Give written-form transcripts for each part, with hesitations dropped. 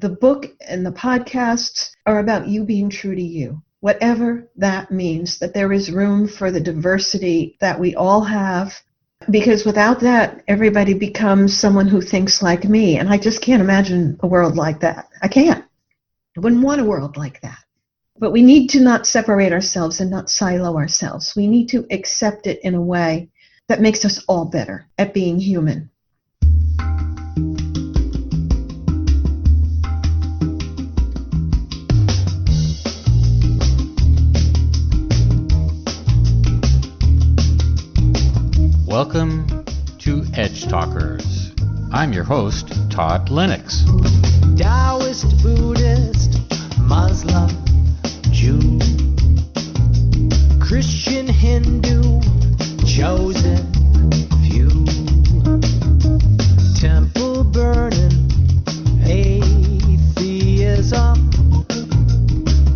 the book and the podcasts are about you being true to you, whatever that means, that there is room for the diversity that we all have, because without that, everybody becomes someone who thinks like me, and I just can't imagine a world like that. I can't. I wouldn't want a world like that. But we need to not separate ourselves and not silo ourselves. We need to accept it in a way that makes us all better at being human. Welcome to Edgetalkers. I'm your host, Todd Lennox. Taoist, Buddhist, Muslim, Jew, Christian, Hindu, chosen few, temple burning, atheism,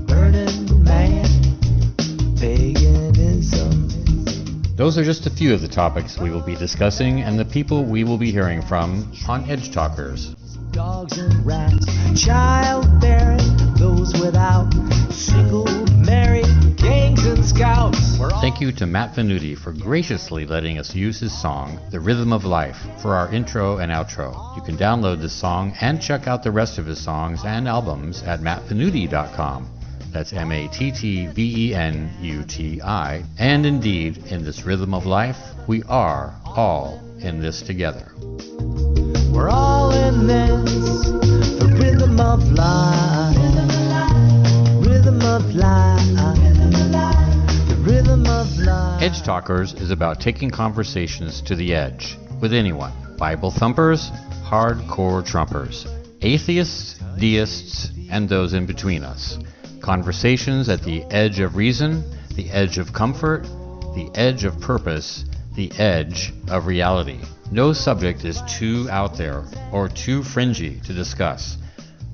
burning man, paganism. Those are just a few of the topics we will be discussing and the people we will be hearing from on Edgetalkers. Dogs and rats, childbearing, those without, single, married, gangs and scouts. Thank you to Matt Venuti for graciously letting us use his song, The Rhythm of Life, for our intro and outro. You can download this song and check out the rest of his songs and albums at mattvenuti.com. That's MATTVENUTI. And indeed, in this rhythm of life, we are all in this together. We're all in this, the rhythm of life. Rhythm of life. The rhythm of life. Edgetalkers is about taking conversations to the edge with anyone. Bible thumpers, hardcore Trumpers, atheists, deists, and those in between us. Conversations at the edge of reason, the edge of comfort, the edge of purpose, the edge of reality. No subject is too out there or too fringy to discuss,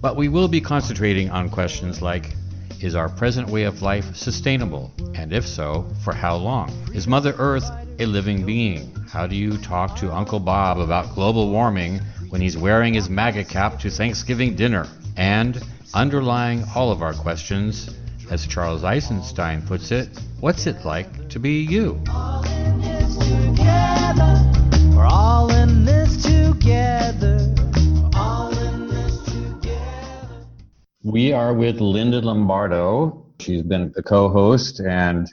but we will be concentrating on questions like, is our present way of life sustainable? And if so, for how long? Is Mother Earth a living being? How do you talk to Uncle Bob about global warming when he's wearing his MAGA cap to Thanksgiving dinner? And underlying all of our questions, as Charles Eisenstein puts it, what's it like to be you? All in this together. We're all in this together. All in this together. We are with Linda Lombardo. She's been the co-host and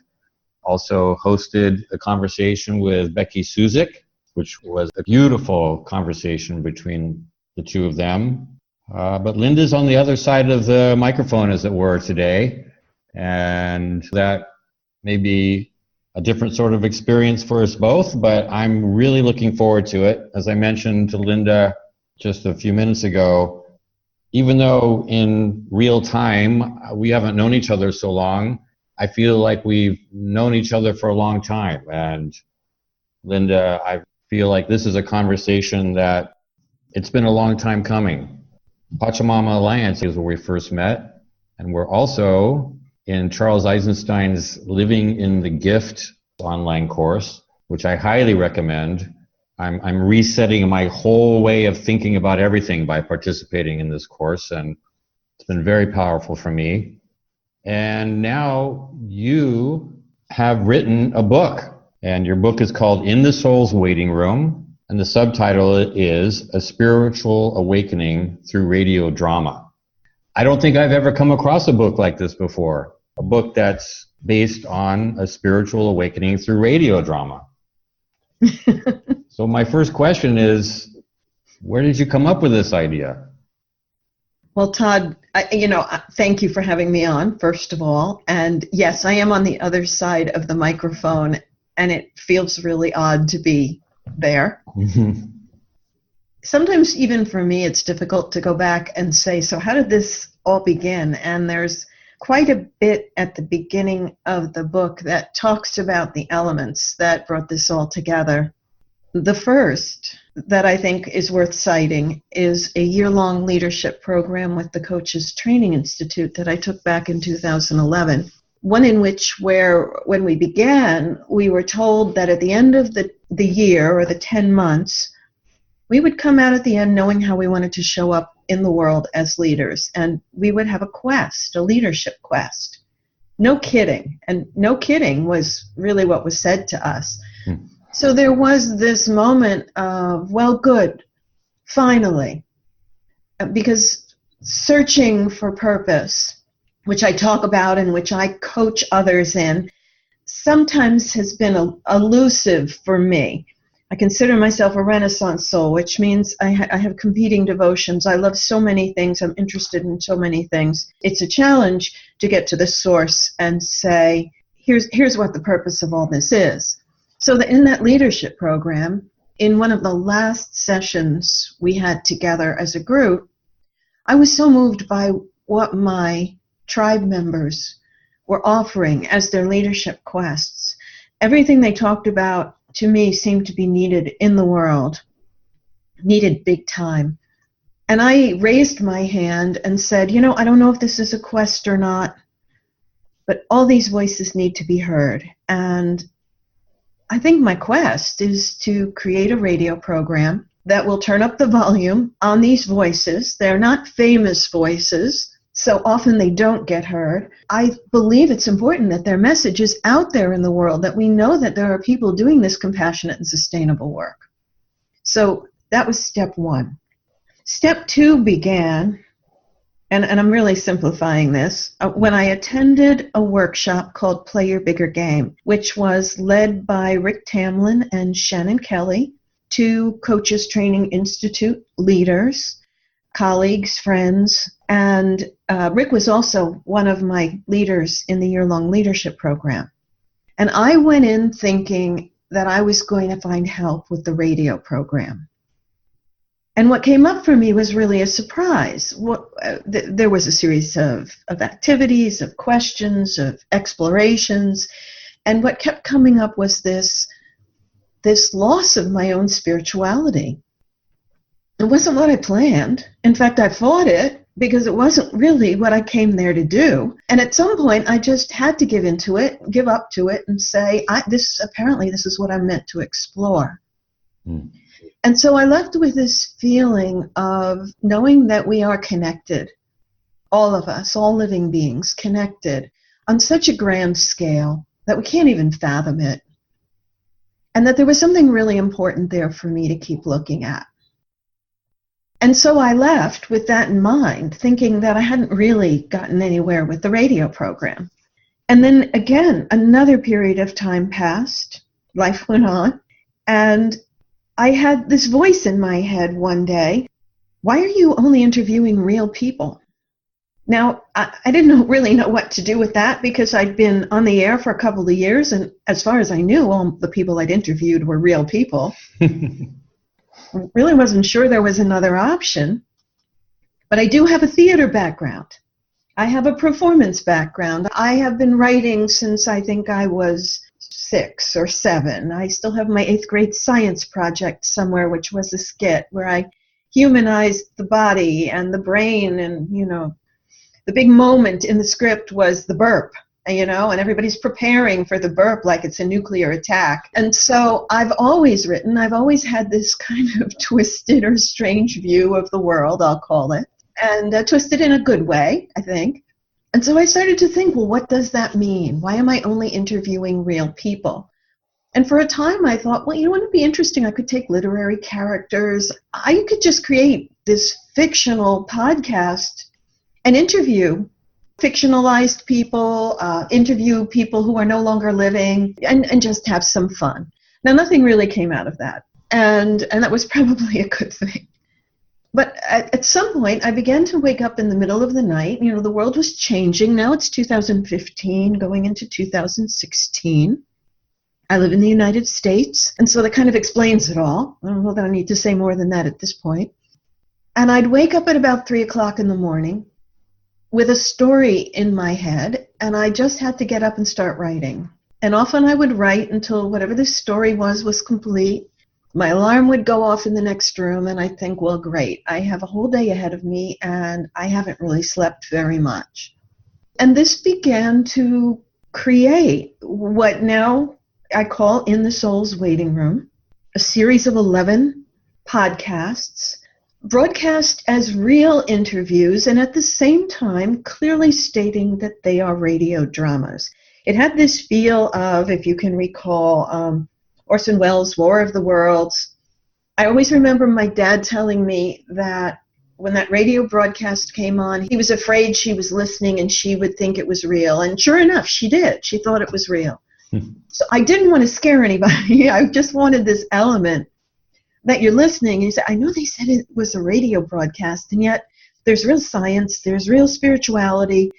also hosted a conversation with Becky Suzik, which was a beautiful conversation between the two of them. But Linda's on the other side of the microphone, as it were, today, and that may be a different sort of experience for us both, but I'm really looking forward to it. As I mentioned to Linda just a few minutes ago, even though in real time we haven't known each other so long, I feel like we've known each other for a long time. And Linda, I feel like this is a conversation that it's been a long time coming. Pachamama Alliance is where we first met, and we're also in Charles Eisenstein's Living in the Gift online course, which I highly recommend. I'm resetting my whole way of thinking about everything by participating in this course, and it's been very powerful for me. And now you have written a book, and your book is called In the Soul's Waiting Room. And the subtitle is A Spiritual Awakening Through Radio Drama. I don't think I've ever come across a book like this before, a book that's based on a spiritual awakening through radio drama. So my first question is, where did you come up with this idea? Well, Todd, thank you for having me on, first of all. And yes, I am on the other side of the microphone, and it feels really odd to be there. Mm-hmm. Sometimes even for me it's difficult to go back and say, so how did this all begin? And there's quite a bit at the beginning of the book that talks about the elements that brought this all together. The first that I think is worth citing is a year-long leadership program with the Coaches Training Institute that I took back in 2011. One in which, when we began, we were told that at the end of the year, or the 10 months, we would come out at the end knowing how we wanted to show up in the world as leaders, and we would have a quest, a leadership quest. No kidding. And no kidding was really what was said to us. So there was this moment of, well, good, finally. Because searching for purpose, which I talk about and which I coach others in, sometimes has been elusive for me. I consider myself a Renaissance soul, which means I have competing devotions. I love so many things. I'm interested in so many things. It's a challenge to get to the source and say, here's what the purpose of all this is. So in that leadership program, in one of the last sessions we had together as a group, I was so moved by what my tribe members were offering as their leadership quests. Everything they talked about to me seemed to be needed in the world, needed big time. And I raised my hand and said, I don't know if this is a quest or not, but all these voices need to be heard. And I think my quest is to create a radio program that will turn up the volume on these voices. They're not famous voices, so often they don't get heard. I believe it's important that their message is out there in the world, that we know that there are people doing this compassionate and sustainable work. So that was step one. Step two began, and I'm really simplifying this, when I attended a workshop called Play Your Bigger Game, which was led by Rick Tamlin and Shannon Kelly, two Coaches Training Institute leaders, colleagues, friends, and Rick was also one of my leaders in the year-long leadership program. And I went in thinking that I was going to find help with the radio program. And what came up for me was really a surprise. There was a series of activities, of questions, of explorations, and what kept coming up was this loss of my own spirituality. It wasn't what I planned. In fact, I fought it because it wasn't really what I came there to do. And at some point, I just had to give up to it, and say, this is what I'm meant to explore. And so I left with this feeling of knowing that we are connected, all of us, all living beings, connected on such a grand scale that we can't even fathom it. And that there was something really important there for me to keep looking at. And so I left with that in mind, thinking that I hadn't really gotten anywhere with the radio program. And then again, another period of time passed, life went on, and I had this voice in my head one day, why are you only interviewing real people? Now, I didn't really know what to do with that because I'd been on the air for a couple of years, and as far as I knew, all the people I'd interviewed were real people. Really wasn't sure there was another option. But I do have a theater background. I have a performance background. I have been writing since I think I was 6 or 7. I still have my 8th grade science project somewhere, which was a skit where I humanized the body and the brain, and, the big moment in the script was the burp, and everybody's preparing for the burp like it's a nuclear attack. And so I've always written, I've always had this kind of twisted or strange view of the world, I'll call it, and twisted in a good way, I think. And so I started to think, well, what does that mean? Why am I only interviewing real people? And for a time I thought, well, wouldn't it be interesting? I could take literary characters. I could just create this fictional podcast and interview fictionalized people, interview people who are no longer living, and just have some fun. Now, nothing really came out of that, and that was probably a good thing. But at some point, I began to wake up in the middle of the night. The world was changing. Now it's 2015, going into 2016. I live in the United States, and so that kind of explains it all. I don't know that I need to say more than that at this point. And I'd wake up at about 3 o'clock in the morning with a story in my head, and I just had to get up and start writing. And often I would write until whatever the story was complete. My alarm would go off in the next room, and I'd think, well, great, I have a whole day ahead of me, and I haven't really slept very much. And this began to create what now I call In the Soul's Waiting Room, a series of 11 podcasts broadcast as real interviews and at the same time clearly stating that they are radio dramas. It had this feel of, if you can recall, Orson Welles' War of the Worlds. I always remember my dad telling me that when that radio broadcast came on, he was afraid she was listening and she would think it was real. And sure enough, she did. She thought it was real. So I didn't want to scare anybody. I just wanted this element that you're listening and you say, I know they said it was a radio broadcast, and yet there's real science, there's real spirituality.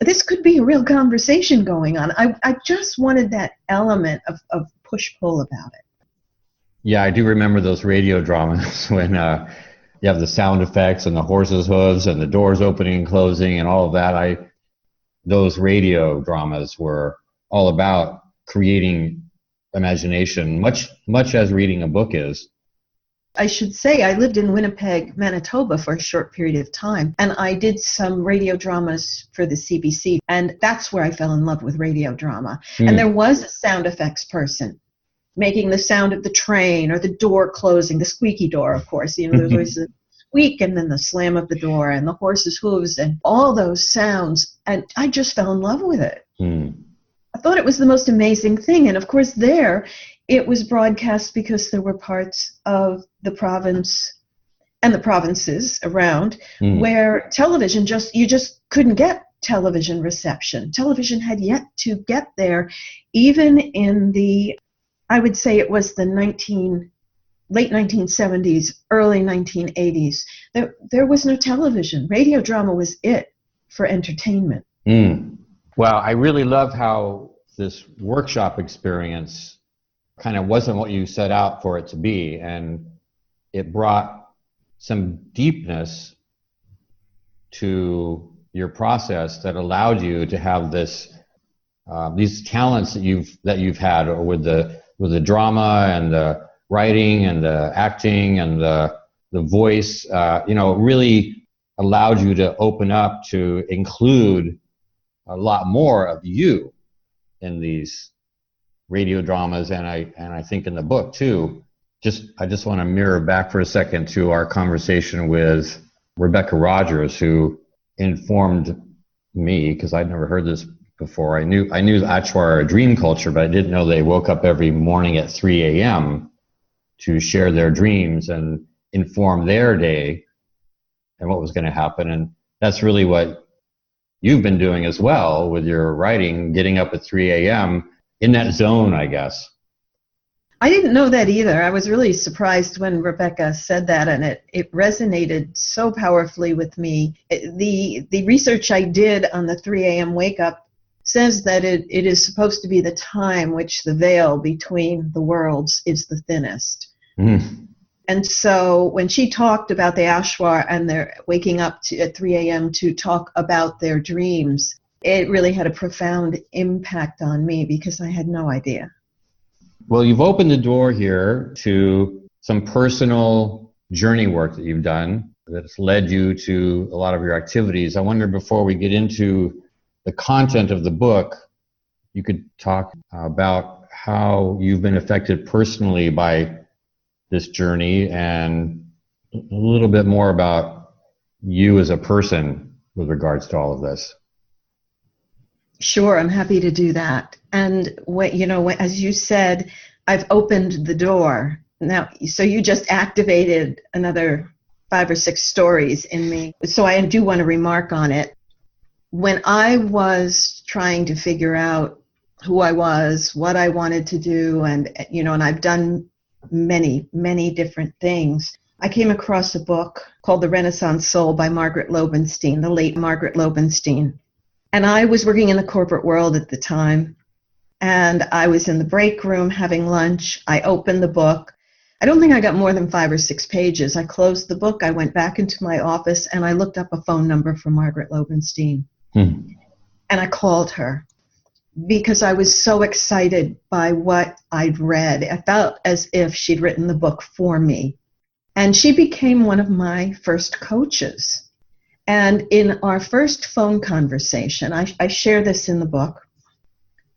This could be a real conversation going on. I just wanted that element of push-pull about it. Yeah, I do remember those radio dramas when you have the sound effects and the horses' hooves and the doors opening and closing and all of that. Those radio dramas were all about creating imagination, much as reading a book is. I should say I lived in Winnipeg, Manitoba for a short period of time, and I did some radio dramas for the CBC, and that's where I fell in love with radio drama. And there was a sound effects person making the sound of the train or the door closing, the squeaky door, of course. You know, there's always a squeak and then the slam of the door and the horse's hooves and all those sounds, and I just fell in love with it. I thought it was the most amazing thing, and of course there it was broadcast because there were parts of the province and the provinces around where television you just couldn't get television reception. Television had yet to get there, even in the, I would say it was the late 1970s, early 1980s. There was no television. Radio drama was it for entertainment. Well, I really loved how this workshop experience kind of wasn't what you set out for it to be, and it brought some deepness to your process that allowed you to have these talents that you've had with the drama and the writing and the acting and the voice. Really allowed you to open up to include a lot more of you in these radio dramas, and I think in the book too. I just want to mirror back for a second to our conversation with Rebecca Rogers, who informed me, because I'd never heard this before. I knew the Achuar are a dream culture, but I didn't know they woke up every morning at 3 a.m. to share their dreams and inform their day and what was going to happen. And that's really what you've been doing as well with your writing, getting up at 3 a.m. in that zone, I guess. I didn't know that either. I was really surprised when Rebecca said that, and it resonated so powerfully with me. The research I did on the 3 a.m. wake up says that it is supposed to be the time which the veil between the worlds is the thinnest. And so when she talked about the Achuar and their waking up at 3 a.m. to talk about their dreams, it really had a profound impact on me because I had no idea. Well, you've opened the door here to some personal journey work that you've done that's led you to a lot of your activities. I wonder, before we get into the content of the book, you could talk about how you've been affected personally by this journey and a little bit more about you as a person with regards to all of this. Sure, I'm happy to do that. And as you said, I've opened the door. Now, so you just activated another 5 or 6 stories in me. So I do want to remark on it. When I was trying to figure out who I was, what I wanted to do, and I've done many, many different things, I came across a book called The Renaissance Soul by Margaret Lobenstein, the late Margaret Lobenstein. And I was working in the corporate world at the time, and I was in the break room having lunch. I opened the book. I don't think I got more than 5 or 6 pages. I closed the book. I went back into my office, and I looked up a phone number for Margaret Lobenstein. And I called her because I was so excited by what I'd read. I felt as if she'd written the book for me. And she became one of my first coaches. And in our first phone conversation, I share this in the book,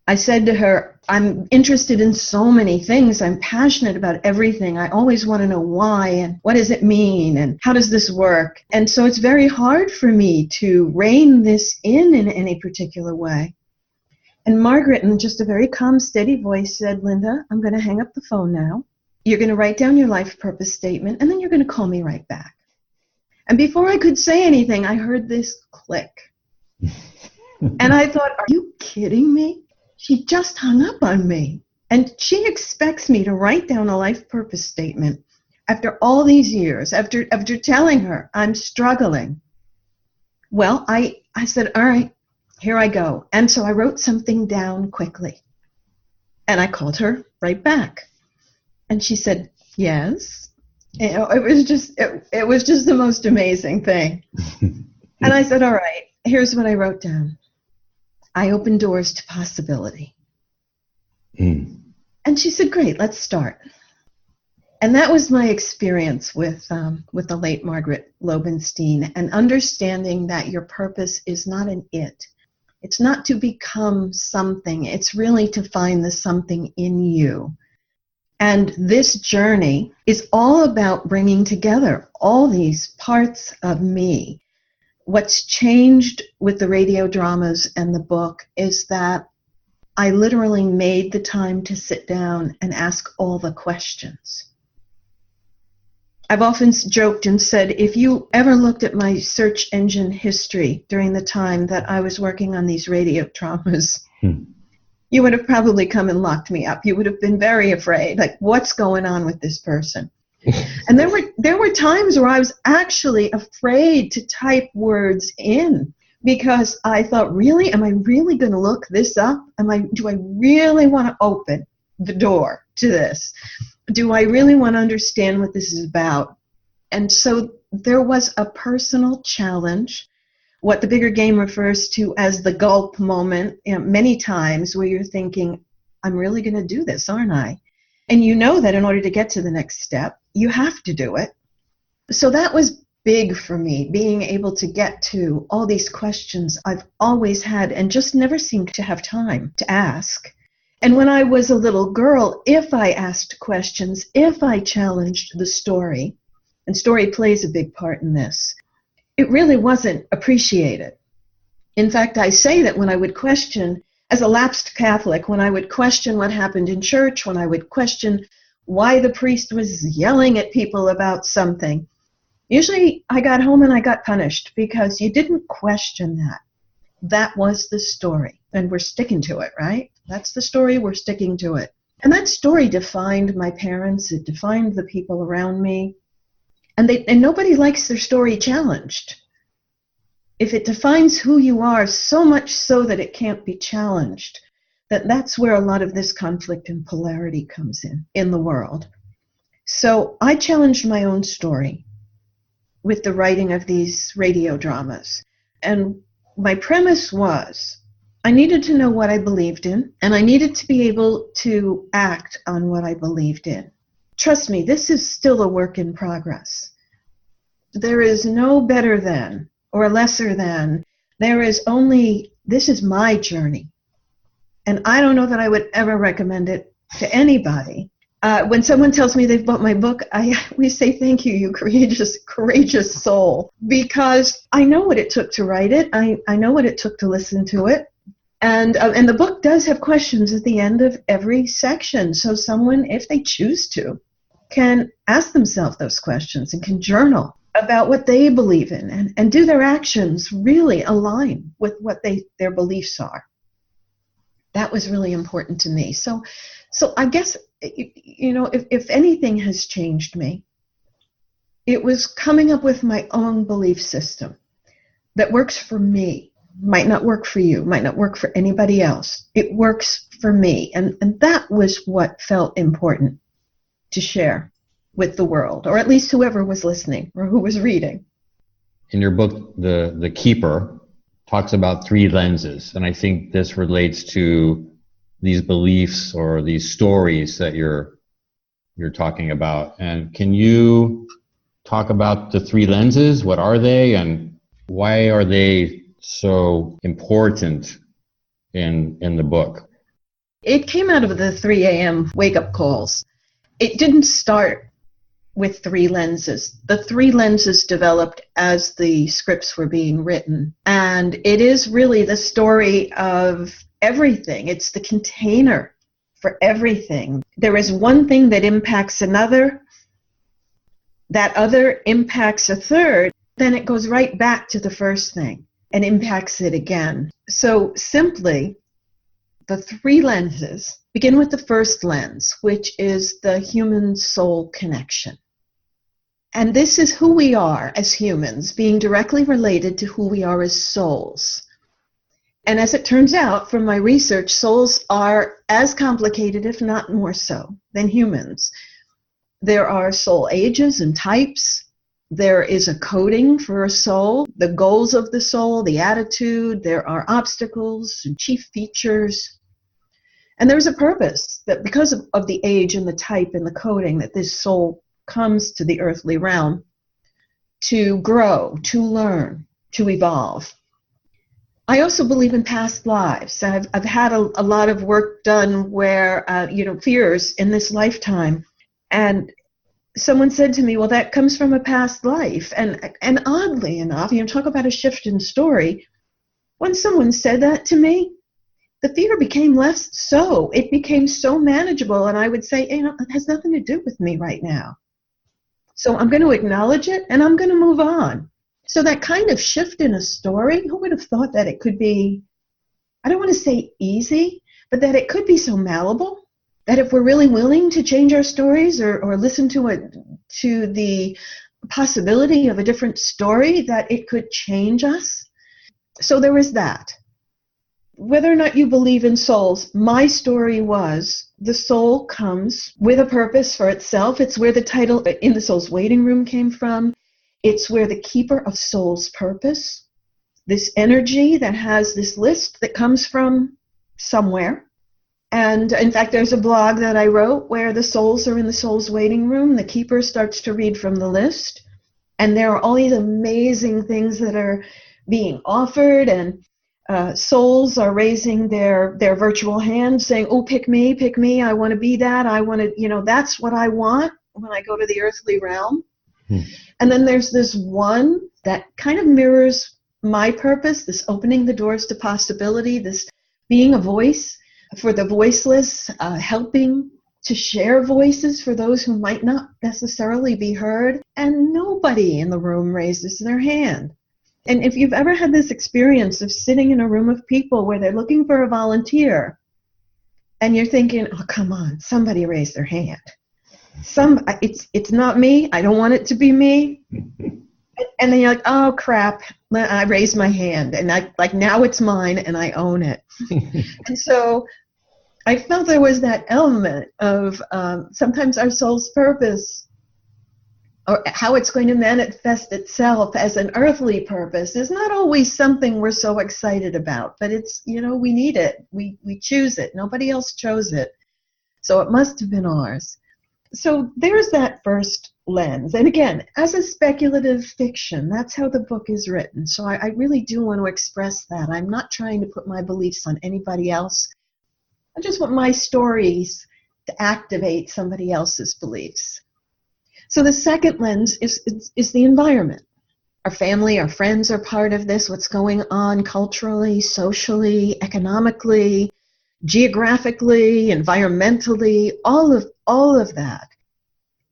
I said to her, I'm interested in so many things. I'm passionate about everything. I always want to know why and what does it mean and how does this work? And so it's very hard for me to rein this in any particular way. And Margaret, in just a very calm, steady voice, said, Linda, I'm going to hang up the phone now. You're going to write down your life purpose statement, and then you're going to call me right back. And before I could say anything, I heard this click. And I thought, are you kidding me? She just hung up on me. And she expects me to write down a life purpose statement after all these years, after telling her I'm struggling. Well, I said, all right, here I go. And so I wrote something down quickly. And I called her right back. And she said, yes. You know, it was just the most amazing thing. And I said, all right, here's what I wrote down. I open doors to possibility. And she said, great, let's start. And that was my experience with the late Margaret Lobenstein, and understanding that your purpose is not an it. It's not to become something. It's really to find the something in you. And this journey is all about bringing together all these parts of me. What's changed with the radio dramas and the book is that I literally made the time to sit down and ask all the questions. I've often joked and said, if you ever looked at my search engine history during the time that I was working on these radio dramas, you would have probably come and locked me up. You would have been very afraid, like, what's going on with this person? And there were times where I was actually afraid to type words in, because I thought, really, am I really going to look this up? Do I really want to open the door to this? Do I really want to understand what this is about? And so there was a personal challenge, what the bigger game refers to as the gulp moment, many times where you're thinking, I'm really going to do this, aren't I? And you know that in order to get to the next step, you have to do it. So that was big for me, being able to get to all these questions I've always had and just never seemed to have time to ask. And when I was a little girl, if I asked questions, if I challenged the story, and story plays a big part in this, it really wasn't appreciated. In fact, I say that when I would question, as a lapsed Catholic, when I would question what happened in church, when I would question why the priest was yelling at people about something, usually I got home and I got punished because you didn't question that. That was the story, and we're sticking to it, right? That's the story, we're sticking to it. And that story defined my parents, it defined the people around me, and nobody likes their story challenged. If it defines who you are so much so that it can't be challenged, that's where a lot of this conflict and polarity comes in the world. So I challenged my own story with the writing of these radio dramas. And my premise was, I needed to know what I believed in, and I needed to be able to act on what I believed in. Trust me, this is still a work in progress. There is no better than or lesser than. There is only, this is my journey. And I don't know that I would ever recommend it to anybody. When someone tells me they've bought my book, we say, thank you, you courageous soul. Because I know what it took to write it. I know what it took to listen to it. And the book does have questions at the end of every section. So someone, if they choose to, can ask themselves those questions and can journal about what they believe in, and do their actions really align with what their beliefs are. That was really important to me. So I guess, if anything has changed me, it was coming up with my own belief system that works for me. Might not work for you, might not work for anybody else. It works for me. And that was what felt important to share with the world, or at least whoever was listening or who was reading. In your book, The Keeper talks about 3 lenses, and I think this relates to these beliefs or these stories that you're talking about. And can you talk about the 3 lenses? What are they, and why are they so important in the book? It came out of the 3 a.m. wake-up calls. It didn't start with 3 lenses. The 3 lenses developed as the scripts were being written. And it is really the story of everything. It's the container for everything. There is one thing that impacts another, that other impacts a third, then it goes right back to the first thing and impacts it again. So simply, the 3 lenses begin with the first lens, which is the human soul connection. And this is who we are as humans, being directly related to who we are as souls. And as it turns out from my research, souls are as complicated, if not more so, than humans. There are soul ages and types. There is a coding for a soul, the goals of the soul, the attitude. There are obstacles and chief features. And there's a purpose that because of the age and the type and the coding that this soul comes to the earthly realm to grow, to learn, to evolve. I also believe in past lives. I've had a lot of work done where, fears in this lifetime. And someone said to me, well, that comes from a past life. And oddly enough, talk about a shift in story. When someone said that to me, the fear became less so. It became so manageable. And I would say, it has nothing to do with me right now. So I'm going to acknowledge it and I'm going to move on. So that kind of shift in a story, who would have thought that it could be, I don't want to say easy, but that it could be so malleable, that if we're really willing to change our stories or listen to the possibility of a different story, that it could change us. So there was that. Whether or not you believe in souls, my story was the soul comes with a purpose for itself. It's where the title In the Soul's Waiting Room came from. It's where the keeper of soul's purpose, this energy that has this list that comes from somewhere. And in fact, there's a blog that I wrote where the souls are in the soul's waiting room. The keeper starts to read from the list. And there are all these amazing things that are being offered, and souls are raising their virtual hand saying, oh, pick me, I want to be that, I want to, that's what I want when I go to the earthly realm. And then there's this one that kind of mirrors my purpose, this opening the doors to possibility, this being a voice for the voiceless, helping to share voices for those who might not necessarily be heard, and nobody in the room raises their hand. And if you've ever had this experience of sitting in a room of people where they're looking for a volunteer, and you're thinking, oh, come on, somebody raise their hand. It's not me. I don't want it to be me. And then you're like, oh, crap, I raised my hand. And now it's mine, and I own it. And so I felt there was that element of sometimes our soul's purpose, or how it's going to manifest itself as an earthly purpose, is not always something we're so excited about. But it's, we need it. We choose it. Nobody else chose it. So it must have been ours. So there's that first lens. And again, as a speculative fiction, that's how the book is written. So I really do want to express that. I'm not trying to put my beliefs on anybody else. I just want my stories to activate somebody else's beliefs. So the second lens is the environment. Our family, our friends are part of this, what's going on culturally, socially, economically, geographically, environmentally, all of that.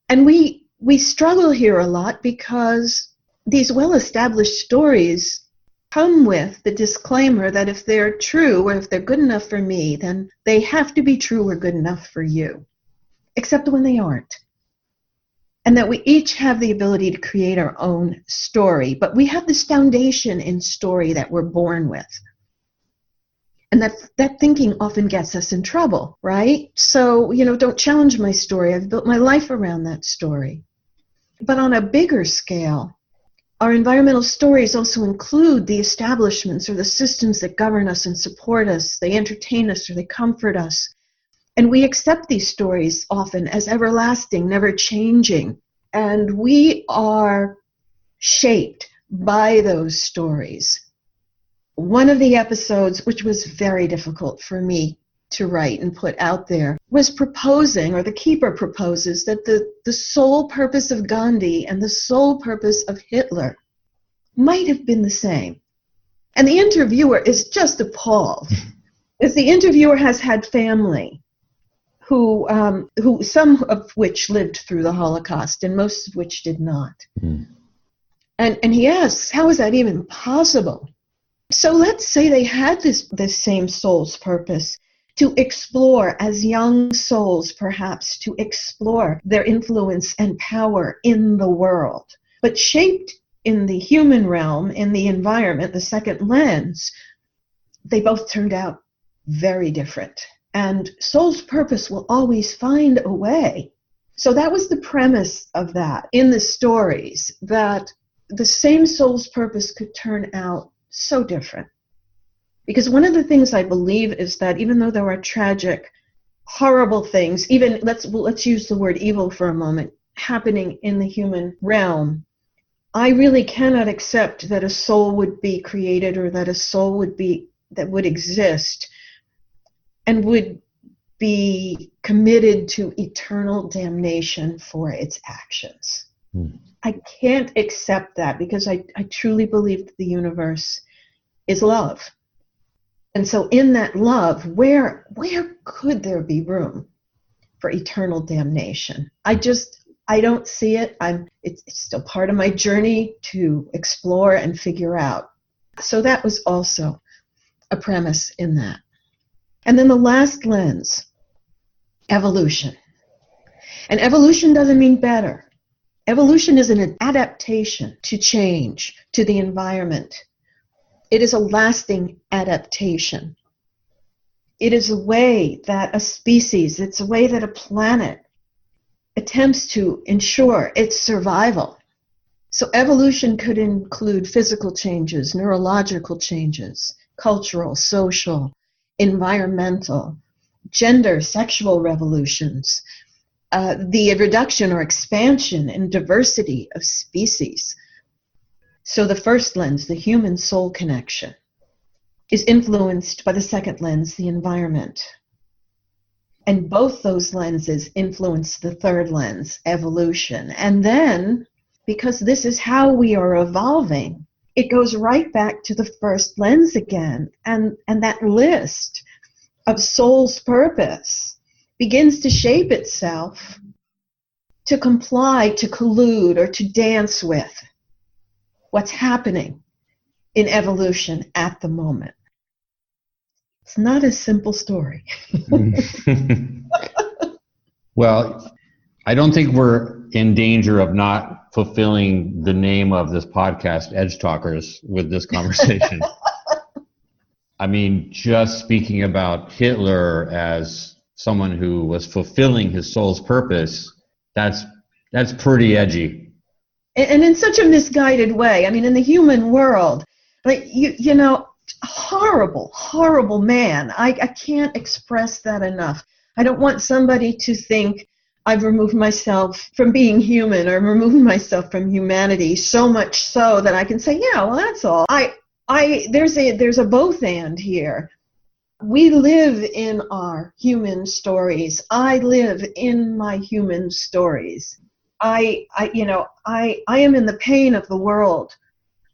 And we struggle here a lot because these well-established stories come with the disclaimer that if they're true or if they're good enough for me, then they have to be true or good enough for you, except when they aren't. And that we each have the ability to create our own story, but we have this foundation in story that we're born with. And that thinking often gets us in trouble, right? So, don't challenge my story. I've built my life around that story. But on a bigger scale, our environmental stories also include the establishments or the systems that govern us and support us. They entertain us or they comfort us. And we accept these stories often as everlasting, never changing. And we are shaped by those stories. One of the episodes, which was very difficult for me to write and put out there, was proposing, or the keeper proposes, that the sole purpose of Gandhi and the sole purpose of Hitler might have been the same. And the interviewer is just appalled, as the interviewer has had family who some of which lived through the Holocaust and most of which did not. Mm. And he asks, how is that even possible? So let's say they had this same soul's purpose, to explore, as young souls perhaps, to explore their influence and power in the world, but shaped in the human realm, in the environment, the second lens. They both turned out very different. And soul's purpose will always find a way. So that was the premise of that in the stories, that the same soul's purpose could turn out so different. Because one of the things I believe is that even though there are tragic, horrible things, even let's use the word evil for a moment, happening in the human realm, I really cannot accept that a soul would be created, or that a soul would exist and would be committed to eternal damnation for its actions. I can't accept that, because I truly believe that the universe is love. And so in that love, where could there be room for eternal damnation? I don't see it. It's still part of my journey to explore and figure out. So that was also a premise in that. And then the last lens, evolution. And evolution doesn't mean better. Evolution is an adaptation to change, to the environment. It is a lasting adaptation. It is a way that a species, it's a way that a planet attempts to ensure its survival. So evolution could include physical changes, neurological changes, cultural, social, environmental, gender, sexual revolutions, the reduction or expansion and diversity of species. So the first lens, the human soul connection, is influenced by the second lens, the environment. And both those lenses influence the third lens, evolution. And then, because this is how we are evolving, it goes right back to the first lens again. And that list of soul's purpose begins to shape itself to comply, to collude, or to dance with what's happening in evolution at the moment. It's not a simple story. Well, I don't think we're in danger of not fulfilling the name of this podcast, Edgetalkers, with this conversation. I mean, just speaking about Hitler as someone who was fulfilling his soul's purpose, that's pretty edgy. And in such a misguided way. I mean, in the human world, like you know, horrible man. I can't express that enough. I don't want somebody to think I've removed myself from being human, or removed myself from humanity, so much so that I can say, yeah, well, that's all. There's a both and here. We live in our human stories. I live in my human stories. I am in the pain of the world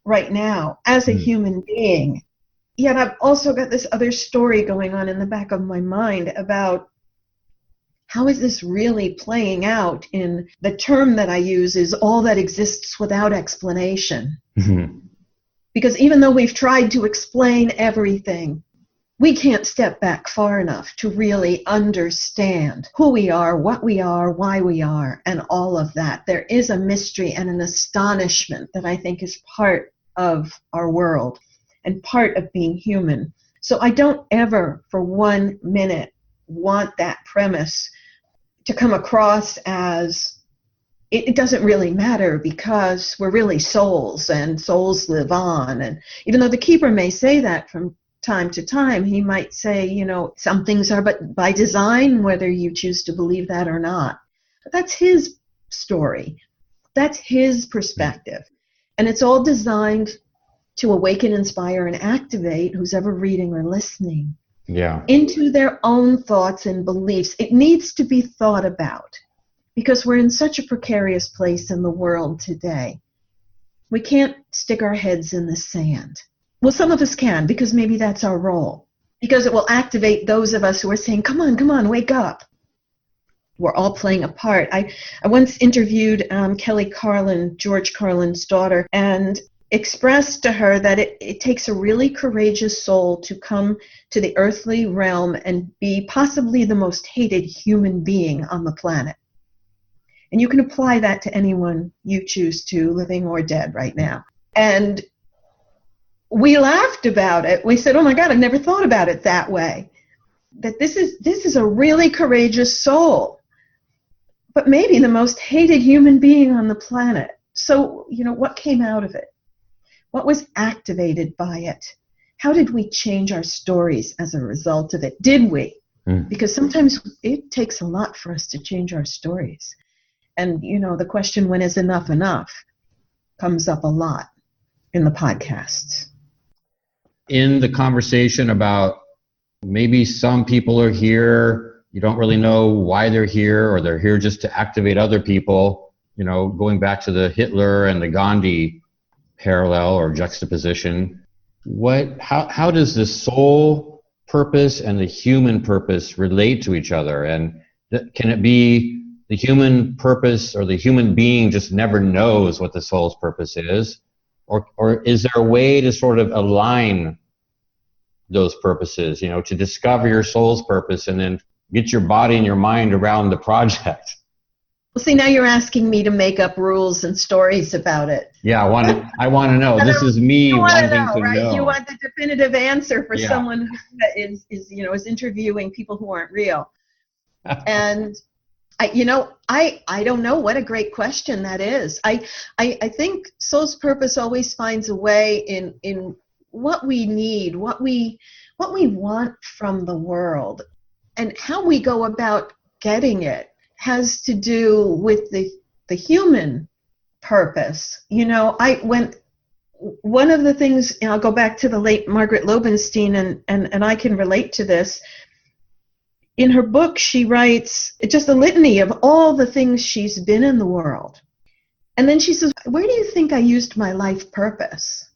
right now as a human being. Yet I've also got this other story going on in the back of my mind about how is this really playing out in the term that I use is all that exists without explanation. Mm-hmm. Because even though we've tried to explain everything, we can't step back far enough to really understand who we are, what we are, why we are, and all of that. There is a mystery and an astonishment that I think is part of our world and part of being human. So I don't ever for 1 minute want that premise to come across as it doesn't really matter because we're really souls and souls live on. And even though the keeper may say that from time to time, he might say, you know, some things are but by design, whether you choose to believe that or not. But that's his story. That's his perspective. And it's all designed to awaken, inspire, and activate who's ever reading or listening. Yeah. into their own thoughts and beliefs. It needs to be thought about because we're in such a precarious place in the world today. We can't stick our heads in the sand. Well, some of us can because maybe that's our role, because it will activate those of us who are saying, come on, wake up. We're all playing a part. I once interviewed Kelly Carlin, George Carlin's daughter, and expressed to her that it takes a really courageous soul to come to the earthly realm and be possibly the most hated human being on the planet. And you can apply that to anyone you choose to, living or dead right now. And we laughed about it. We said, oh my God, I've never thought about it that way. That this is a really courageous soul, but maybe the most hated human being on the planet. So, what came out of it? What was activated by it? How did we change our stories as a result of it? Did we? Because sometimes it takes a lot for us to change our stories. And, the question, when is enough enough, comes up a lot in the podcasts. In the conversation about maybe some people are here, you don't really know why they're here, or they're here just to activate other people, going back to the Hitler and the Gandhi parallel or juxtaposition. How does the soul purpose and the human purpose relate to each other? And can it be the human purpose or the human being just never knows what the soul's purpose is? Or is there a way to sort of align those purposes, to discover your soul's purpose and then get your body and your mind around the project? Well, see, now you're asking me to make up rules and stories about it. Yeah, I want to know. This is me wanting to know. You want the definitive answer for someone who is interviewing people who aren't real. And I don't know. What a great question that is. I think soul's purpose always finds a way in what we need, what we want from the world, and how we go about getting it has to do with the human purpose. One of the things, I'll go back to the late Margaret Lobenstein, and I can relate to this. In her book, she writes just a litany of all the things she's been in the world. And then she says, where do you think I used my life purpose?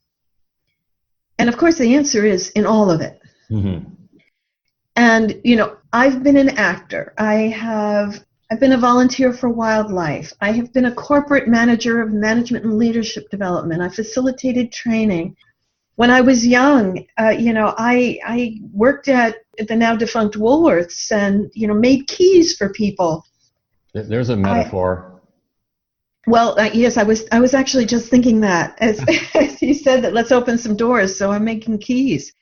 And of course, the answer is in all of it. Mm-hmm. And, I've been an actor. I've been a volunteer for wildlife. I have been a corporate manager of management and leadership development. I facilitated training. When I was young, I worked at the now defunct Woolworths and, made keys for people. There's a metaphor. Yes, I was actually just thinking that as you said that, let's open some doors. So I'm making keys.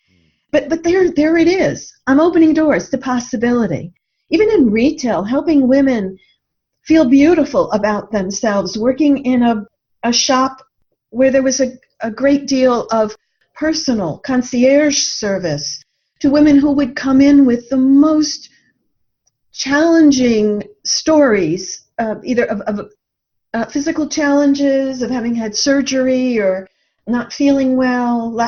But there it is. I'm opening doors to possibility. Even in retail, helping women feel beautiful about themselves, working in a shop where there was a great deal of personal concierge service to women who would come in with the most challenging stories, either of physical challenges, of having had surgery or not feeling well,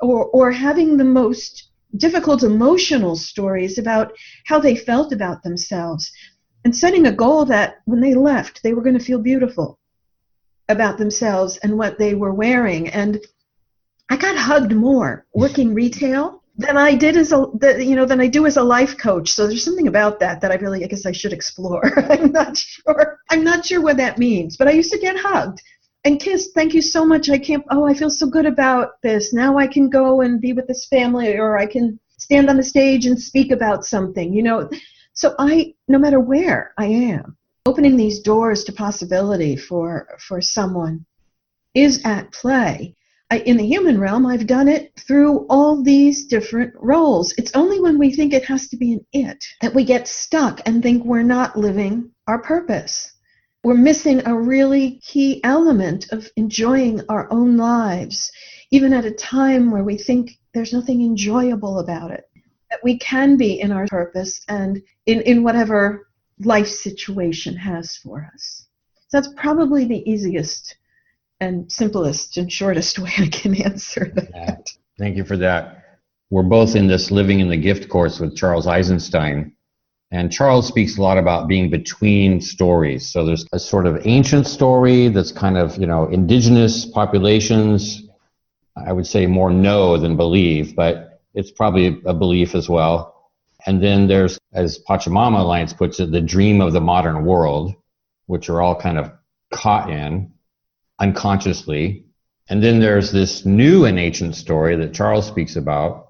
or having the most difficult emotional stories about how they felt about themselves, and setting a goal that when they left, they were going to feel beautiful about themselves and what they were wearing. And I got hugged more working retail than I did than I do as a life coach. So there's something about that I guess I should explore. I'm not sure what that means, but I used to get hugged and kissed. Thank you so much. I feel so good about this. Now I can go and be with this family, or I can stand on the stage and speak about something, So no matter where I am, opening these doors to possibility for someone is at play. In the human realm, I've done it through all these different roles. It's only when we think it has to be an it that we get stuck and think we're not living our purpose. We're missing a really key element of enjoying our own lives, even at a time where we think there's nothing enjoyable about it, that we can be in our purpose and in whatever life situation has for us. So that's probably the easiest and simplest and shortest way I can answer that. Thank you for that. we're both in this Living in the Gift course with Charles Eisenstein. And Charles speaks a lot about being between stories. So there's a sort of ancient story that's kind of, indigenous populations, I would say more know than believe, but it's probably a belief as well. And then there's, as Pachamama Alliance puts it, the dream of the modern world, which are all kind of caught in unconsciously. And then there's this new and ancient story that Charles speaks about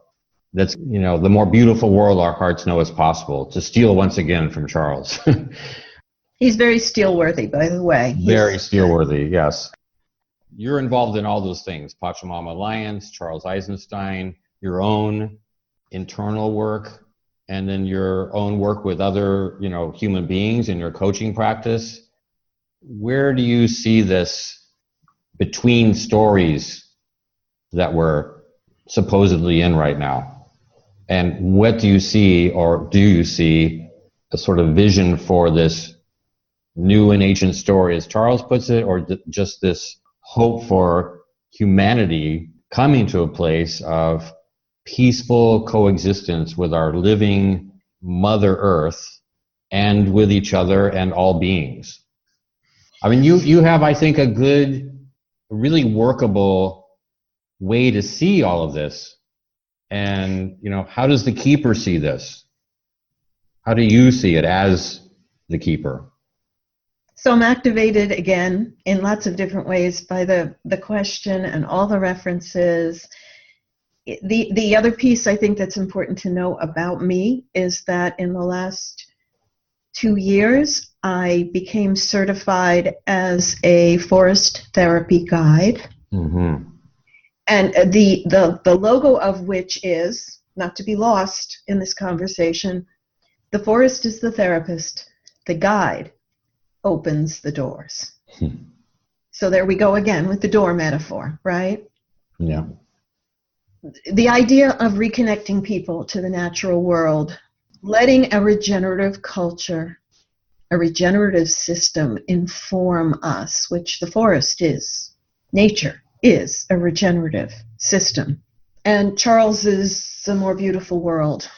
that's, the more beautiful world our hearts know is possible, to steal once again from Charles. He's very steel-worthy, by the way. Very steel-worthy, yes. You're involved in all those things, Pachamama Alliance, Charles Eisenstein, your own internal work, and then your own work with other, human beings in your coaching practice. Where do you see this between stories that we're supposedly in right now? And what do you see, or do you see a sort of vision for this new and ancient story, as Charles puts it, or just this hope for humanity coming to a place of peaceful coexistence with our living Mother Earth and with each other and all beings? I mean, you have, I think, a good, really workable way to see all of this. And, how does the keeper see this? How do you see it as the keeper? So I'm activated again in lots of different ways by the question and all the references. The other piece I think that's important to know about me is that in the last 2 years, I became certified as a forest therapy guide. Mm-hmm. And the logo of which is, not to be lost in this conversation, the forest is the therapist, the guide opens the doors. So there we go again with the door metaphor, right? Yeah. The idea of reconnecting people to the natural world, letting a regenerative culture, a regenerative system inform us, which the forest is, nature is a regenerative system. And Charles is the more beautiful world.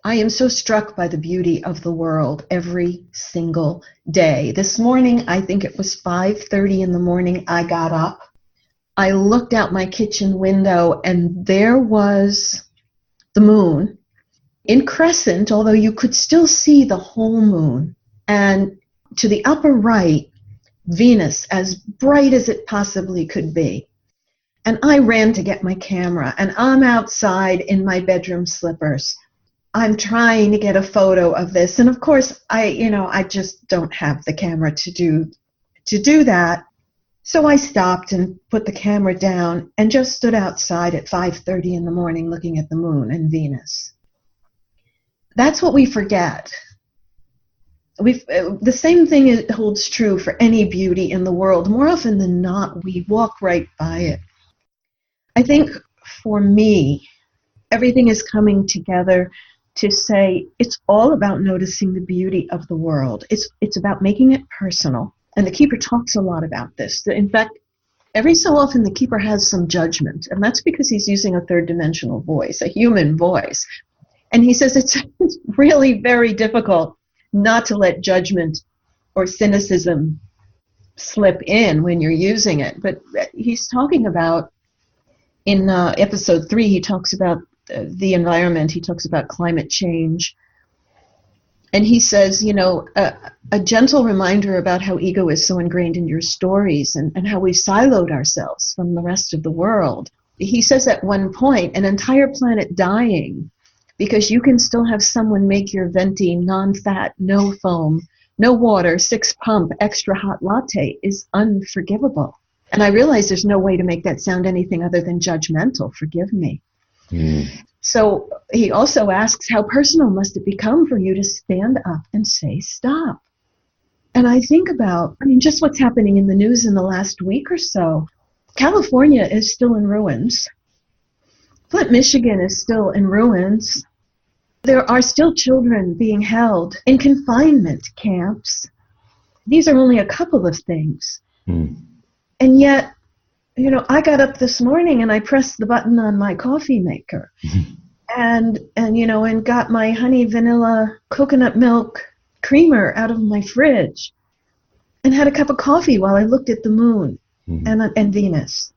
I am so struck by the beauty of the world every single day. This morning, I think it was 5:30 in the morning, I got up. I looked out my kitchen window, and there was the moon in crescent, although you could still see the whole moon. And to the upper right, Venus, as bright as it possibly could be. And I ran to get my camera, and I'm outside in my bedroom slippers. I'm trying to get a photo of this, and of course, I just don't have the camera to do that. So I stopped and put the camera down and just stood outside at 5:30 in the morning looking at the moon and Venus. That's what we forget. The same thing holds true for any beauty in the world. More often than not, we walk right by it. I think for me, everything is coming together to say it's all about noticing the beauty of the world. It's about making it personal. And the keeper talks a lot about this. In fact, every so often the keeper has some judgment, and that's because he's using a third dimensional voice, a human voice. And he says it's really very difficult not to let judgment or cynicism slip in when you're using it. But he's talking about, in episode 3, he talks about the environment, he talks about climate change. And he says, a gentle reminder about how ego is so ingrained in your stories and how we've siloed ourselves from the rest of the world. He says at one point, an entire planet dying because you can still have someone make your venti non-fat, no foam, no water, 6-pump, extra hot latte is unforgivable. And I realize there's no way to make that sound anything other than judgmental. Forgive me. So he also asks, how personal must it become for you to stand up and say stop? And I think about, just what's happening in the news in the last week or so. California is still in ruins. Flint, Michigan is still in ruins. There are still children being held in confinement camps. These are only a couple of things. And yet, I got up this morning and I pressed the button on my coffee maker. and got my honey vanilla coconut milk creamer out of my fridge and had a cup of coffee while I looked at the moon and Venus.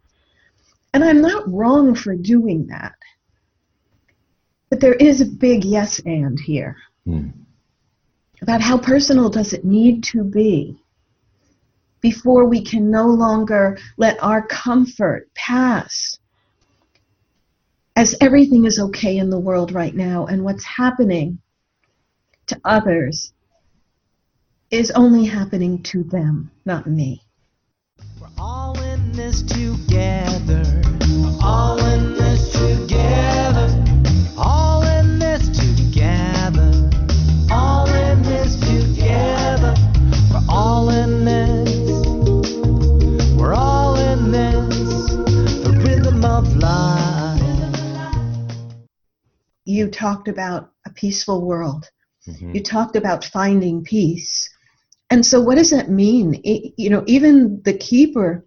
And I'm not wrong for doing that. But there is a big yes and here about how personal does it need to be before we can no longer let our comfort pass as everything is okay in the world right now, and what's happening to others is only happening to them, not me. We're all in this together. We're all in this together. All in this together. All in this together. We're all in this. We're all in this. The rhythm of life. You talked about a peaceful world. You talked about finding peace. And so what does that mean? Even the keeper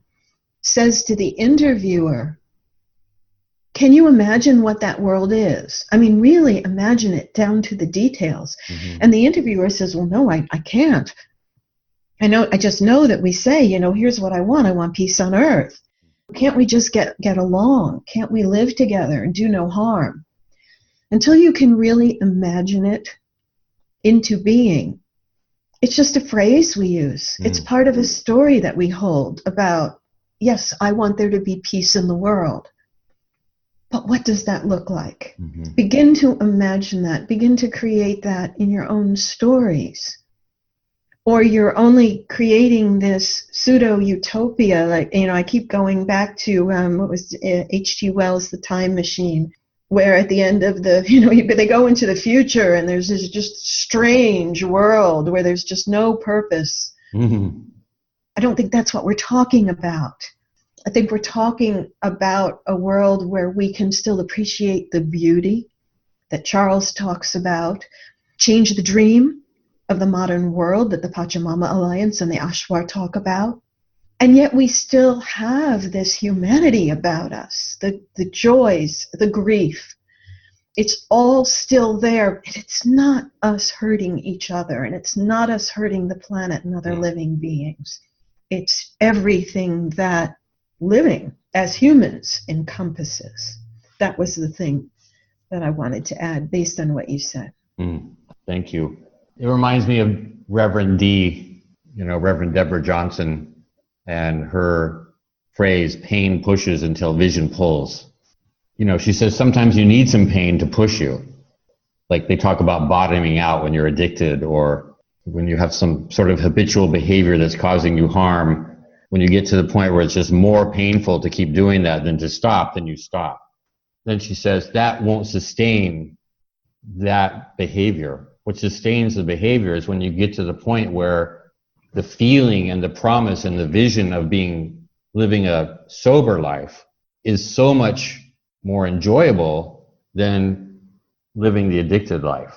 says to the interviewer, can you imagine what that world is? I mean, really imagine it down to the details. And the interviewer says, well, no, I can't. I just know that we say, here's what I want. I want peace on earth. Can't we just get along? Can't we live together and do no harm? Until you can really imagine it into being, it's just a phrase we use. It's part of a story that we hold about, yes, I want there to be peace in the world. But what does that look like? Begin to imagine that. Begin to create that in your own stories. Or you're only creating this pseudo-utopia. Like, I keep going back to, what was H.G. Wells' The Time Machine, where at the end of they go into the future and there's this just strange world where there's just no purpose. I don't think that's what we're talking about. I think we're talking about a world where we can still appreciate the beauty that Charles talks about, change the dream of the modern world that the Pachamama Alliance and the Ashwar talk about. And yet we still have this humanity about us, the joys, the grief. It's all still there. And it's not us hurting each other, and it's not us hurting the planet and other living beings. It's everything that living as humans encompasses. That was the thing that I wanted to add based on what you said. Thank you. It reminds me of Reverend Deborah Johnson, and her phrase, pain pushes until vision pulls. She says sometimes you need some pain to push you. Like they talk about bottoming out when you're addicted, or when you have some sort of habitual behavior that's causing you harm. When you get to the point where it's just more painful to keep doing that than to stop, then you stop. Then she says that won't sustain that behavior. What sustains the behavior is when you get to the point where the feeling and the promise and the vision of living a sober life is so much more enjoyable than living the addicted life.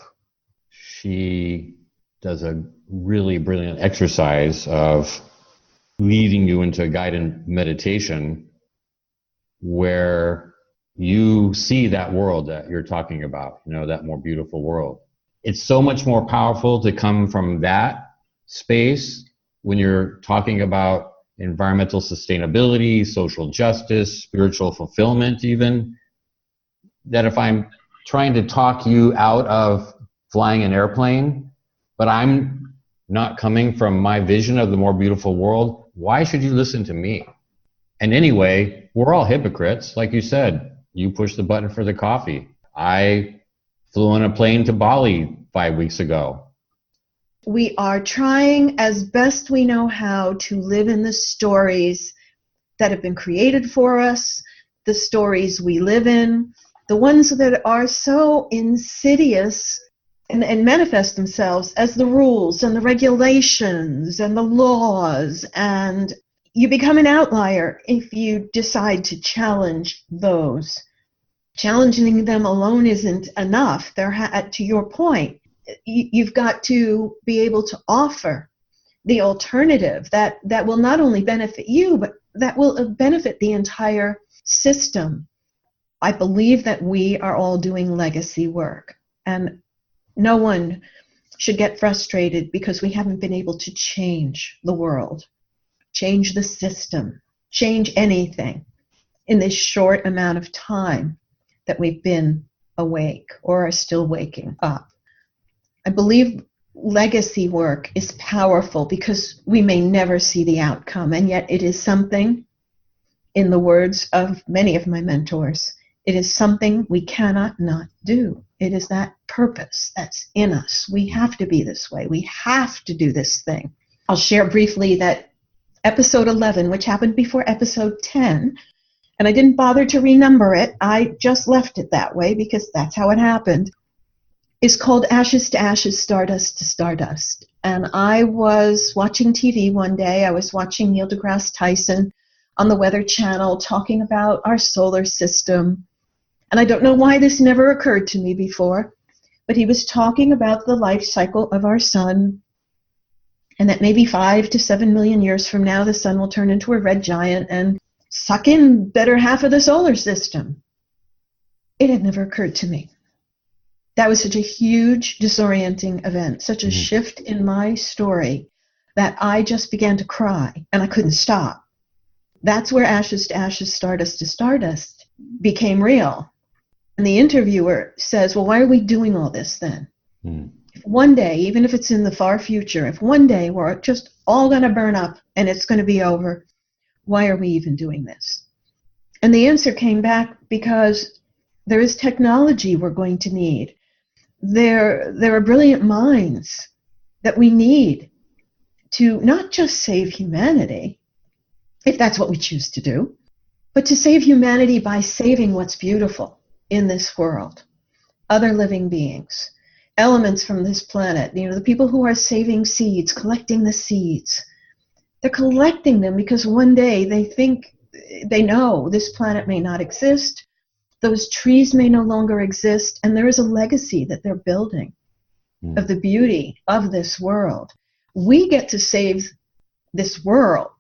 She does a really brilliant exercise of leading you into a guided meditation where you see that world that you're talking about, that more beautiful world. It's so much more powerful to come from that space when you're talking about environmental sustainability, social justice, spiritual fulfillment even, that if I'm trying to talk you out of flying an airplane, but I'm not coming from my vision of the more beautiful world, why should you listen to me? And anyway, we're all hypocrites. Like you said, you push the button for the coffee. I flew on a plane to Bali 5 weeks ago. We are trying as best we know how to live in the stories that have been created for us, the stories we live in, the ones that are so insidious and manifest themselves as the rules and the regulations and the laws, and you become an outlier if you decide to challenge those. Challenging them alone isn't enough. To your point, you've got to be able to offer the alternative that will not only benefit you, but that will benefit the entire system. I believe that we are all doing legacy work, and no one should get frustrated because we haven't been able to change the world, change the system, change anything in this short amount of time that we've been awake or are still waking up. I believe legacy work is powerful because we may never see the outcome, and yet it is something, in the words of many of my mentors, it is something we cannot not do. It is that purpose that's in us. We have to be this way. We have to do this thing. I'll share briefly that episode 11, which happened before episode 10, and I didn't bother to renumber it. I just left it that way because that's how it happened, is called Ashes to Ashes, Stardust to Stardust. And I was watching TV one day. I was watching Neil deGrasse Tyson on the Weather Channel talking about our solar system. And I don't know why this never occurred to me before, but he was talking about the life cycle of our sun, and that maybe 5 to 7 million years from now, the sun will turn into a red giant and suck in better half of the solar system. It had never occurred to me. That was such a huge, disorienting event, such a shift in my story that I just began to cry, and I couldn't stop. That's where Ashes to Ashes, Stardust to Stardust became real. And the interviewer says, well, why are we doing all this then? If one day, even if it's in the far future, if one day we're just all going to burn up and it's going to be over, why are we even doing this? And the answer came back, because there is technology we're going to need. There are brilliant minds that we need to not just save humanity, if that's what we choose to do, but to save humanity by saving what's beautiful in this world, other living beings, elements from this planet. You know, the people who are saving seeds, collecting the seeds, they're collecting them because one day they know this planet may not exist, those trees may no longer exist, and there is a legacy that they're building of the beauty of this world. We get to save this world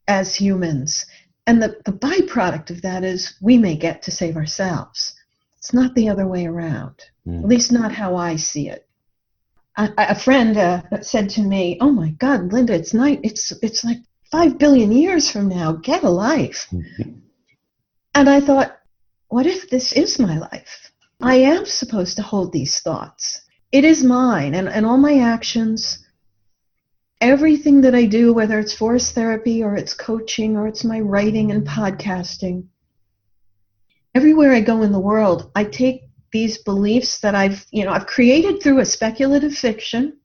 as humans, and the byproduct of that is we may get to save ourselves. It's not the other way around, at least not how I see it. A friend said to me, "Oh my God, Linda, it's like 5 billion years from now. Get a life." And I thought, what if this is my life? I am supposed to hold these thoughts. It is mine, and all my actions, everything that I do, whether it's forest therapy or it's coaching or it's my writing and podcasting, everywhere I go in the world, I take these beliefs that I've created through a speculative fiction,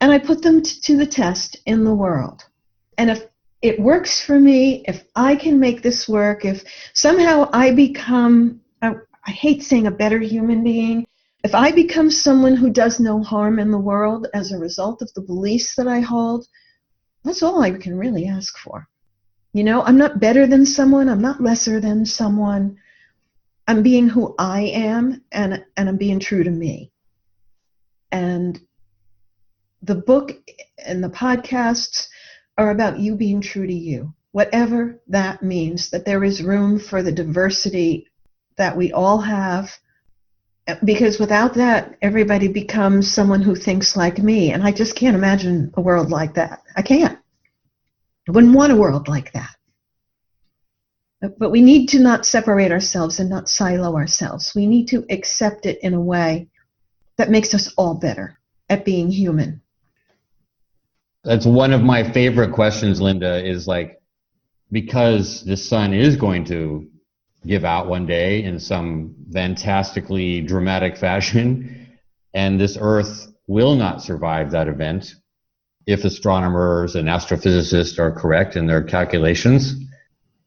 and I put them to the test in the world. And if it works for me, if I can make this work, if somehow I become, I hate saying a better human being, if I become someone who does no harm in the world as a result of the beliefs that I hold, that's all I can really ask for. You know, I'm not better than someone, I'm not lesser than someone. I'm being who I am, and I'm being true to me. And the book and the podcasts are about you being true to you, whatever that means, that there is room for the diversity that we all have, because without that, everybody becomes someone who thinks like me, and I just can't imagine a world like that. I can't. I wouldn't want a world like that. But we need to not separate ourselves and not silo ourselves. We need to accept it in a way that makes us all better at being human. That's one of my favorite questions, Linda, is like, because the sun is going to give out one day in some fantastically dramatic fashion, and this Earth will not survive that event if astronomers and astrophysicists are correct in their calculations.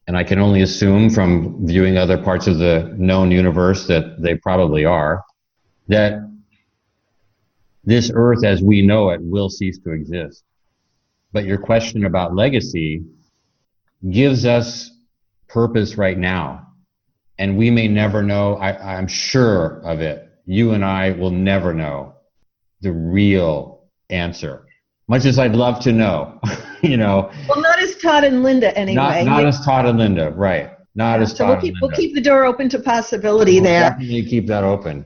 And I can only assume from viewing other parts of the known universe that they probably are, that this Earth as we know it will cease to exist. But your question about legacy gives us purpose right now. And we may never know, I'm sure of it, you and I will never know the real answer. Much as I'd love to know, you know. Well, not as Todd and Linda anyway. Not as Todd and Linda, right. Not as So Todd and we'll Linda. keep the door open to possibility We'll there. definitely keep that open.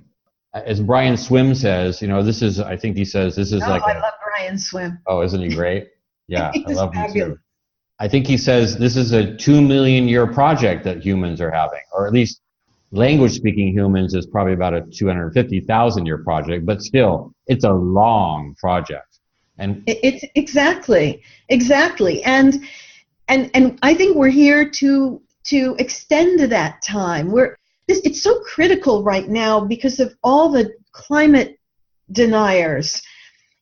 As Brian Swim says, this is, I think he says, this is I love Brian Swim. oh, isn't he great? Yeah, I He's love him fabulous. too. I think he says this is a 2 million year project that humans are having, or at least language speaking humans is probably about a 250,000 year project, but still, it's a long project. And It's exactly. And I think we're here to extend that time. It's so critical right now because of all the climate deniers.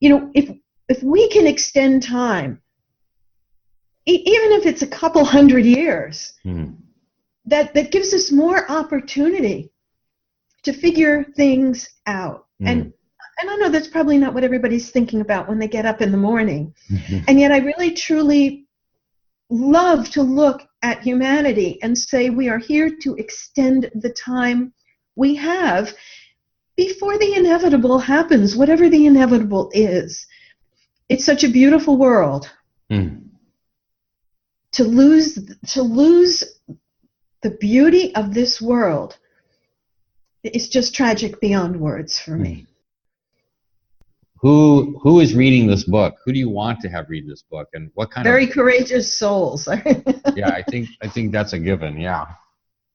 If we can extend time, even if it's a couple hundred years, that gives us more opportunity to figure things out. And I know that's probably not what everybody's thinking about when they get up in the morning. And yet I really, truly love to look at humanity and say we are here to extend the time we have before the inevitable happens, whatever the inevitable is. It's such a beautiful world. To lose the beauty of this world is just tragic beyond words for me. Who is reading this book? Who do you want to have read this book, and what kind Very of courageous souls. Yeah, I think that's a given. Yeah.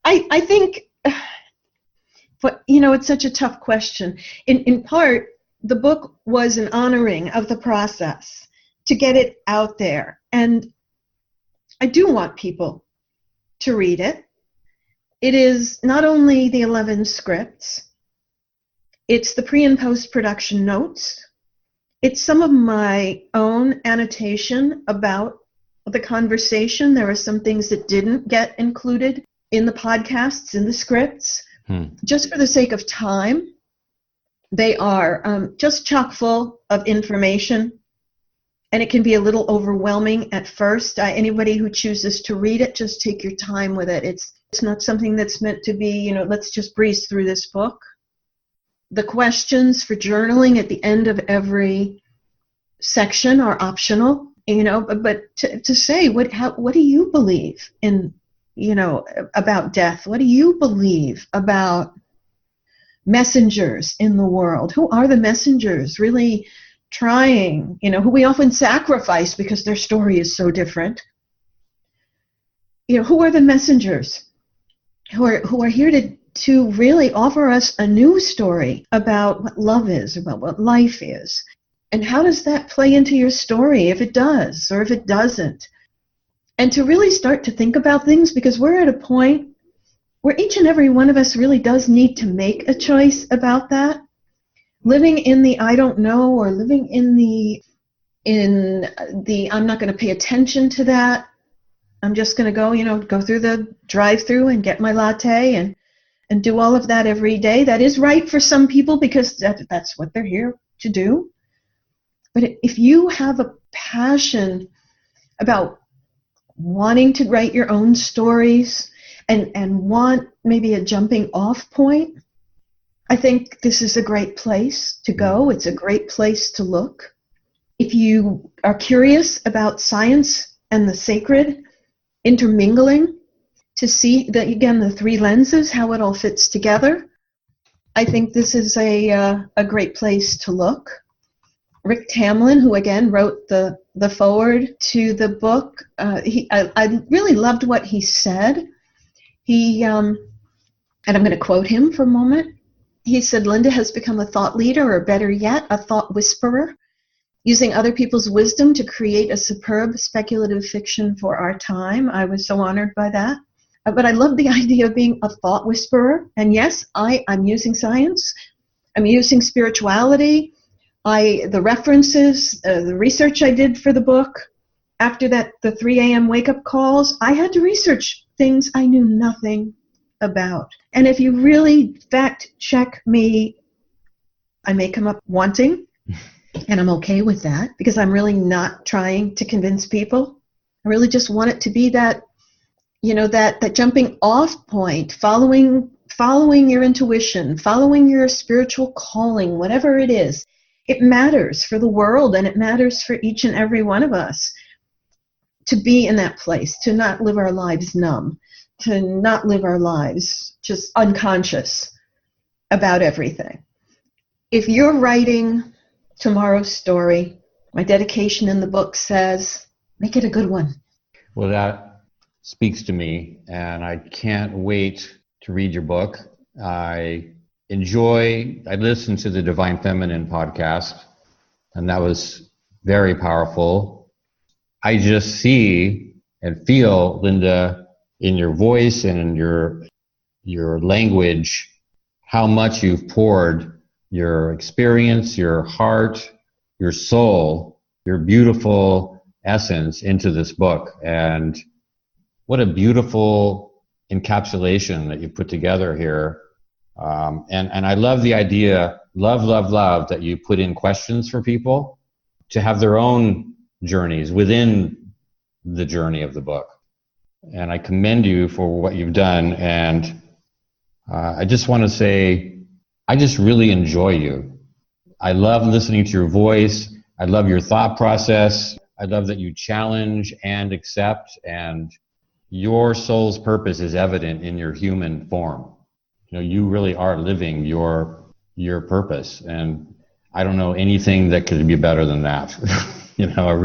I think, but it's such a tough question. In part, the book was an honoring of the process to get it out there, and I do want people to read it. It is not only the 11 scripts, it's the pre- and post-production notes. It's some of my own annotation about the conversation. There are some things that didn't get included in the podcasts, in the scripts, just for the sake of time. They are just chock full of information, and it can be a little overwhelming at first. Anybody who chooses to read it, just take your time with it. It's not something that's meant to be, let's just breeze through this book. The questions for journaling at the end of every section are optional, but to say, what do you believe in, about death? What do you believe about messengers in the world? Who are the messengers really trying, who we often sacrifice because their story is so different? Who are the messengers who are here to really offer us a new story about what love is, about what life is? And how does that play into your story, if it does or if it doesn't? And to really start to think about things, because we're at a point where each and every one of us really does need to make a choice about that. Living in the I don't know, or living in the I'm not going to pay attention to that. I'm just going to go through the drive-through and get my latte and do all of that every day. That is right for some people because that's what they're here to do. But if you have a passion about wanting to write your own stories and want maybe a jumping off point, I think this is a great place to go. It's a great place to look. If you are curious about science and the sacred intermingling, to see that, again, the three lenses, how it all fits together, I think this is a great place to look. Rick Tamlin, who again wrote the foreword to the book, I really loved what he said. And I'm going to quote him for a moment. He said, "Linda has become a thought leader, or better yet, a thought whisperer, using other people's wisdom to create a superb speculative fiction for our time." I was so honored by that. But I love the idea of being a thought whisperer. And yes, I'm using science. I'm using spirituality. The references, the research I did for the book, after the 3 a.m. wake-up calls, I had to research things I knew nothing about. And if you really fact-check me, I may come up wanting, and I'm okay with that, because I'm really not trying to convince people. I really just want it to be that, that jumping off point, following your intuition, following your spiritual calling, whatever it is. It matters for the world, and it matters for each and every one of us to be in that place, to not live our lives numb, to not live our lives just unconscious about everything. If you're writing tomorrow's story, my dedication in the book says, make it a good one. Well, that speaks to me, and I can't wait to read your book. I listened to the Divine Feminine podcast, and that was very powerful. I just see and feel, Linda, in your voice and in your language, how much you've poured your experience, your heart, your soul, your beautiful essence into this book. And what a beautiful encapsulation that you put together here. And I love the idea, love, that you put in questions for people to have their own journeys within the journey of the book. And I commend you for what you've done. And I just want to say, I just really enjoy you. I love listening to your voice. I love your thought process. I love that you challenge and accept, and your soul's purpose is evident in your human form. You know, you really are living your purpose, and I don't know anything that could be better than that. You know,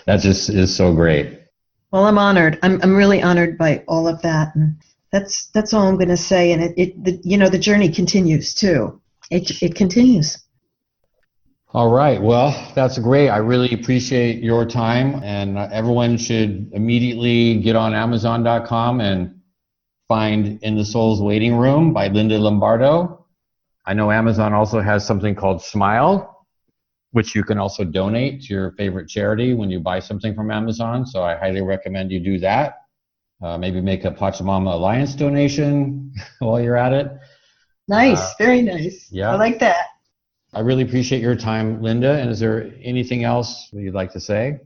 that just is so great. Well, I'm honored. I'm really honored by all of that, and that's all I'm going to say. And the journey continues too. It continues. All right. Well, that's great. I really appreciate your time, and everyone should immediately get on Amazon.com and find In the Soul's Waiting Room by Linda Lombardo. I know Amazon also has something called Smile, which you can also donate to your favorite charity when you buy something from Amazon. So I highly recommend you do that. Maybe make a Pachamama Alliance donation while you're at it. Nice. Very nice. Yeah. I like that. I really appreciate your time, Linda. And is there anything else you'd like to say?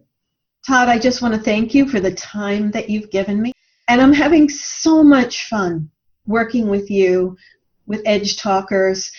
Todd, I just want to thank you for the time that you've given me. And I'm having so much fun working with you, with Edgetalkers.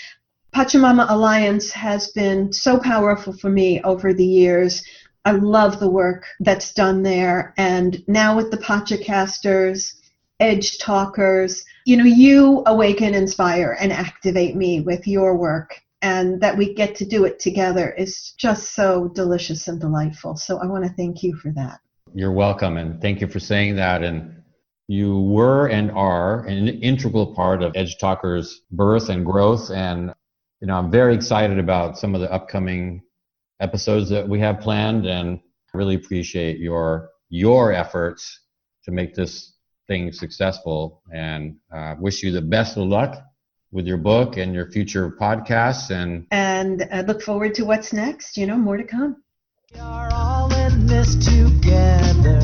Pachamama Alliance has been so powerful for me over the years. I love the work that's done there. And now with the Pachacasters, Edgetalkers, you awaken, inspire, and activate me with your work. And that we get to do it together is just so delicious and delightful. So I want to thank you for that. You're welcome, and thank you for saying that. And you were and are an integral part of Edgetalkers' birth and growth. And I'm very excited about some of the upcoming episodes that we have planned, and I really appreciate your efforts to make this thing successful. And wish you the best of luck with your book and your future podcasts. And I look forward to what's next. More to come. We are all in this together.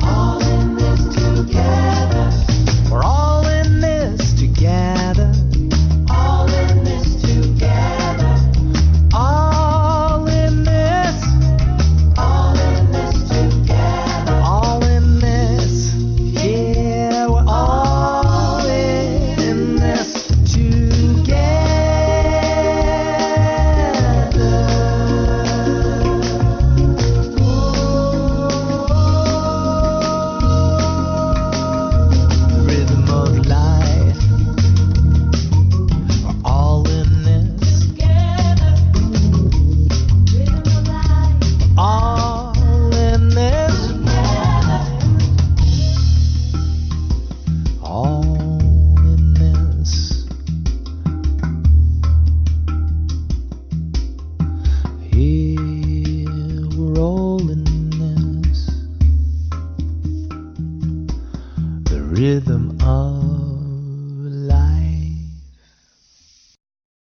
All in this together. We're all